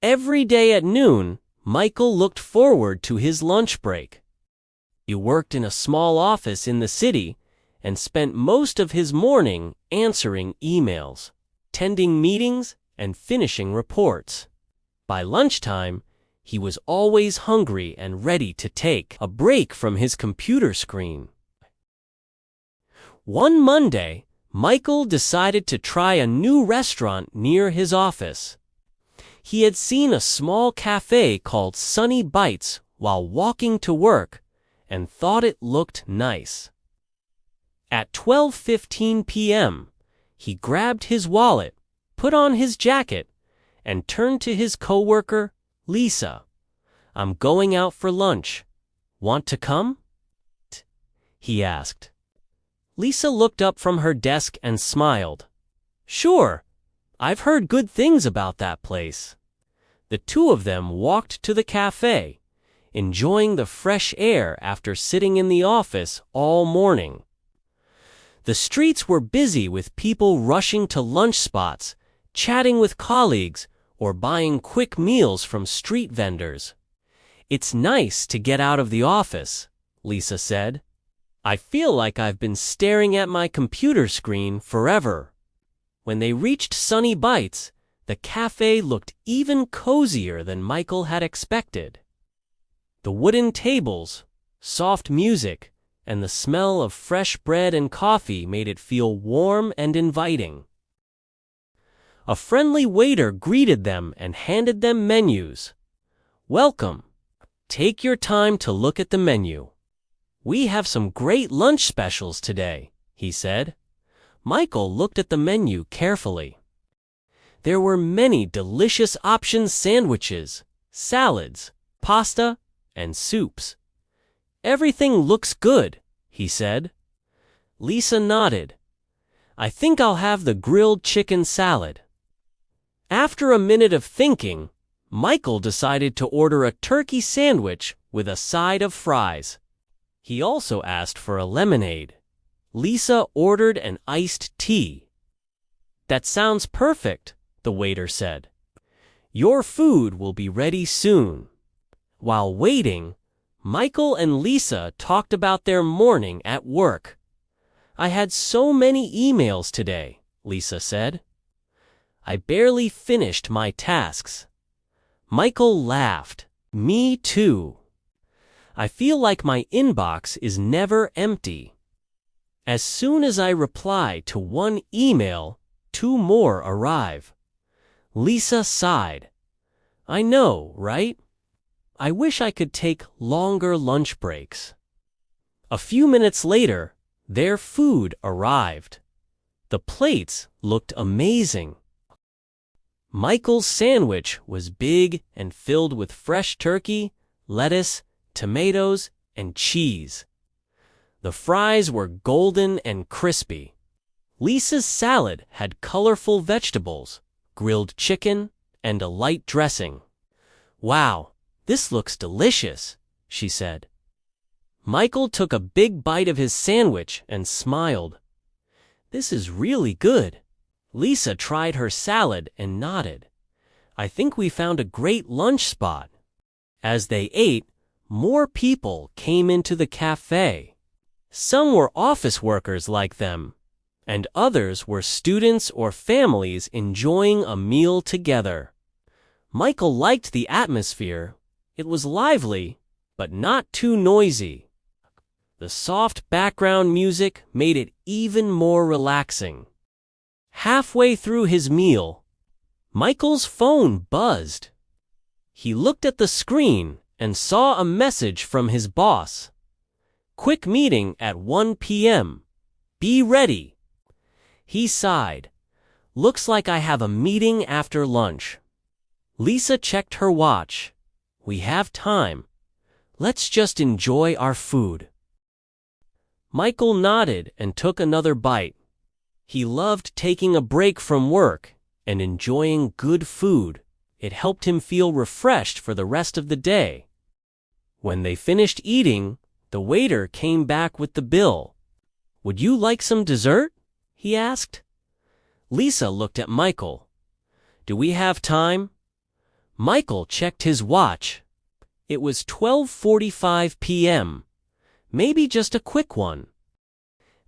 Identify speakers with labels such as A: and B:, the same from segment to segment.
A: Every day at noon, Michael looked forward to his lunch break. He worked in a small office in the city and spent most of his morning answering emails, attending meetings, and finishing reports. By lunchtime, he was always hungry and ready to take a break from his computer screen. One Monday, Michael decided to try a new restaurant near his office. He had seen a small cafe called Sunny Bites while walking to work and thought it looked nice. At 12:15 p.m., he grabbed his wallet, put on his jacket, and turned to his coworker, Lisa. "I'm going out for lunch. Want to come?" he asked. Lisa looked up from her desk and smiled. "Sure, I've heard good things about that place." The two of them walked to the cafe, enjoying the fresh air after sitting in the office all morning. The streets were busy with people rushing to lunch spots, chatting with colleagues, or buying quick meals from street vendors. "It's nice to get out of the office," Lisa said. "I feel like I've been staring at my computer screen forever." When they reached Sunny Bites, the cafe looked even cozier than Michael had expected. The wooden tables, soft music, and the smell of fresh bread and coffee made it feel warm and inviting. A friendly waiter greeted them and handed them menus. "Welcome. Take your time to look at the menu. We have some great lunch specials today," he said. Michael looked at the menu carefully. There were many delicious options: sandwiches, salads, pasta, and soups. "Everything looks good," he said. Lisa nodded. "I think I'll have the grilled chicken salad." After a minute of thinking, Michael decided to order a turkey sandwich with a side of fries. He also asked for a lemonade. Lisa ordered an iced tea. "That sounds perfect," the waiter said. "Your food will be ready soon." While waiting, Michael and Lisa talked about their morning at work. "I had so many emails today," Lisa said. "I barely finished my tasks." Michael laughed. "Me too. I feel like my inbox is never empty. As soon as I reply to one email, two more arrive." Lisa sighed. "I know, right? I wish I could take longer lunch breaks." A few minutes later, their food arrived. The plates looked amazing. Michael's sandwich was big and filled with fresh turkey, lettuce, tomatoes, and cheese. The fries were golden and crispy. Lisa's salad had colorful vegetables, grilled chicken, and a light dressing. "Wow, this looks delicious," she said. Michael took a big bite of his sandwich and smiled. "This is really good." Lisa tried her salad and nodded. "I think we found a great lunch spot." As they ate, more people came into the cafe. Some were office workers like them, and others were students or families enjoying a meal together. Michael liked the atmosphere. It was lively, but not too noisy. The soft background music made it even more relaxing. Halfway through his meal, Michael's phone buzzed. He looked at the screen and saw a message from his boss. "Quick meeting at 1 p.m. Be ready." He sighed. "Looks like I have a meeting after lunch." Lisa checked her watch. "We have time. Let's just enjoy our food." Michael nodded and took another bite. He loved taking a break from work and enjoying good food. It helped him feel refreshed for the rest of the day. When they finished eating, the waiter came back with the bill. "Would you like some dessert?" he asked. Lisa looked at Michael. "Do we have time?" Michael checked his watch. It was 12:45 p.m. Maybe just a quick one.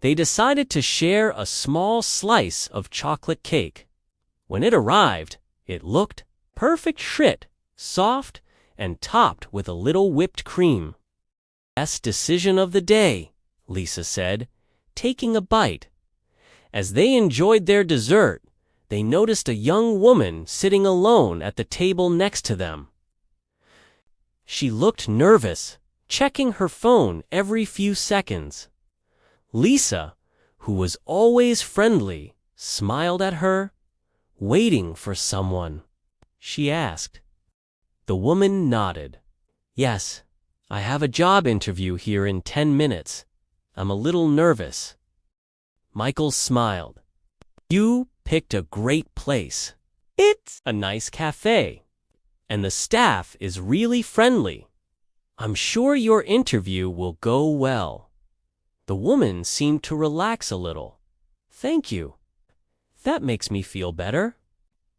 A: They decided to share a small slice of chocolate cake. When it arrived, it looked perfect shit, soft, and topped with a little whipped cream. Best decision of the day, Lisa said, taking a bite. As they enjoyed their dessert, they noticed a young woman sitting alone at the table next to them. She looked nervous, checking her phone every few seconds. Lisa, who was always friendly, smiled at her. "Waiting for someone?" she asked. The woman nodded. "Yes, I have a job interview here in 10 minutes. I'm a little nervous." Michael smiled. "You picked a great place. It's a nice cafe, and the staff is really friendly. I'm sure your interview will go well." The woman seemed to relax a little. "Thank you. That makes me feel better."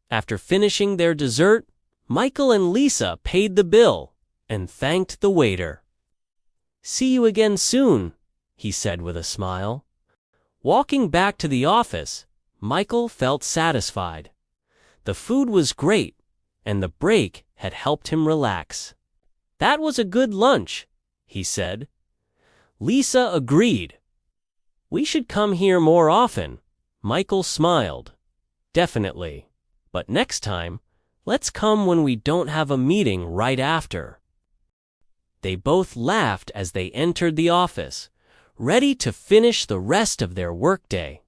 A: After finishing their dessert, Michael and Lisa paid the bill and thanked the waiter. "See you again soon," he said with a smile. Walking back to the office, Michael felt satisfied. The food was great, and the break had helped him relax. "That was a good lunch," he said. Lisa agreed. "We should come here more often." Michael smiled. "Definitely. But next time, let's come when we don't have a meeting right after." They both laughed as they entered the office, ready to finish the rest of their workday.